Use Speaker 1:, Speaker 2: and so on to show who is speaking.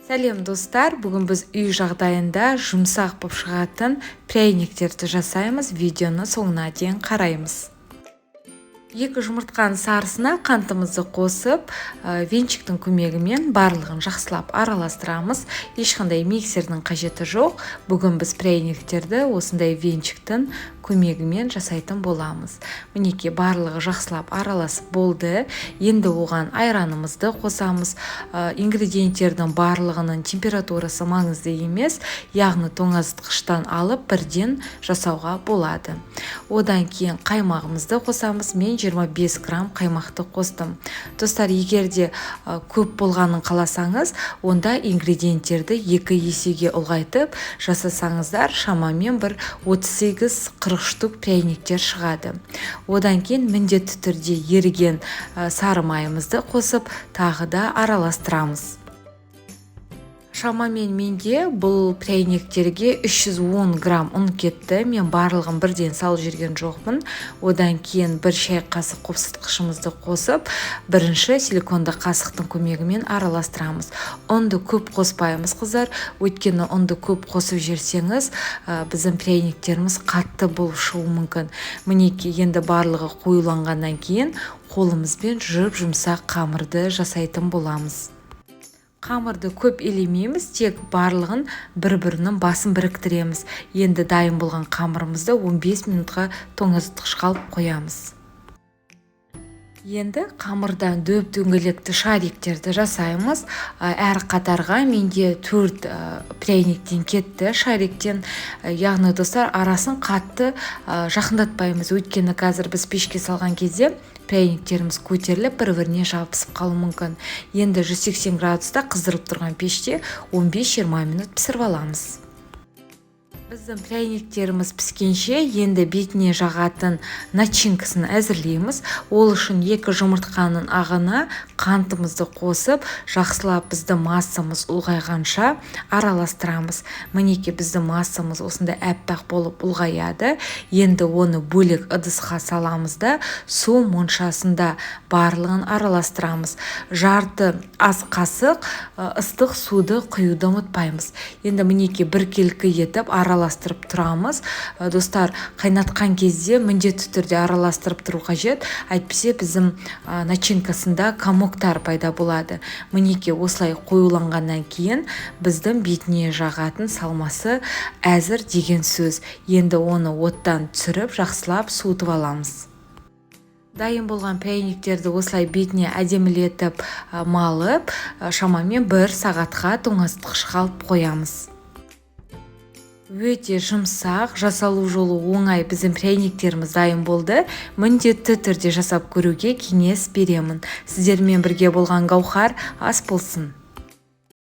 Speaker 1: Сәлем достар, бүгін біз үй жағдайында жұмсақ болып шығатын пряниктерді жасаймыз. Видеоны соңына дейін қараймыз. Екі жұмыртқаның сарысына қантымызды қосып, венчиктің көмегімен барлығын жақсылап араластырамыз. Ешқандай миксердің қажеті жоқ. Бүгін біз пряниктерді осындай венчиктің көмегімен жасайтын боламыз. Мінекей барлығы жақсылап араласып болды. Енді оған айранымызды қосамыз. Ингредиенттердің барлығының температурасы маңызды емес, яғни тоңазытқыштан алып бірден жасауға болады. Одан кейін қаймағымызды қосамыз. Мен 25 грамм қаймақты қостым. Достар, егер де көп болғанын қаласаңыз, онда ингредиенттерді 2 есеге ұлғайтып жасасаңыздар, шамамен бір 38-40 штук пряниктер шығады. Одан кейін міндетті түрде еріген сары майымызды қосып, тағы да араластырамыз. Шамамен менде бұл пряниктерге 310 грамм ұн кетті. Мен барлығын бірден салып жүрген жоқпын. Одан кейін бір шай қасық қопсытқышымызды қосып, бірінші силиконды қасықтың көмегімен араластырамыз. Ұнды көп қоспаймыз, қыздар. Өйткені ұнды көп қосып жерсеңіз, біздің пряниктеріміз қатты болып шығуы мүмкін. Мінекей енді барлығы қоюланғаннан кейін қолымызбен жұмсақ қамырды жасайтын боламыз. Қамырды көп елемейміз, тек барлығын бір-бірінің басын біріктіреміз. Енді дайын болған қамырымызды 15 минутқа тоңазытқышқа алып қоямыз. Енді қамырдан дөңгелекті шариктерді жасаймыз. Әр қатарға менде 4 пряниктен кетті шариктен. Яғни достар, арасын қатты жақындатпаймыз. Өйткені қазір біз пешке салған кезде пряниктеріміз көтеріліп бір-біріне жабысып қалуы мүмкін. Енді 180 градуста қыздырып тұрған пеште 15-20 минут пісіріп аламыз. Біздің пряниктеріміз піскенше енді бетіне жағатын начинкасын әзірлейміз. Ол үшін 2 жұмыртқаның ағына қантымызды қосып, жақсылап біздің массамыз ұлғайғанша араластырамыз. Мінекей біздің массамыз осында әппақ болып ұлғаяды. Енді оны бөлек ыдысқа саламыз да, су моншасында барлығын араластырамыз. Жарты ас қасық ыстық суды құюды ұмытпаймыз. Енді мінекей біркелкі етіп араластырып тұрамыз. Достар, қайнатқан кезде міндетті түрде араластырып тұру қажет. Әйтпесе біздің начинкасында комоктар пайда болады. Мінекей осылай қоюланғаннан кейін біздің бетіне жағатын салмасы әзір деген сөз. Енді оны оттан түсіріп, жақсылап суытып аламыз. Дайын болған пряниктерді осылай бетіне әдемілетіп малып, шамамен 1 сағатқа тоңазытқышқа алып қоямыз. Өте жұмсақ, жасалу жолы оңай біздің пряниктеріміз дайын болды. Міндетті түрде жасап көруге кеңес беремін. Сіздермен бірге болған Гаухар ас болсын.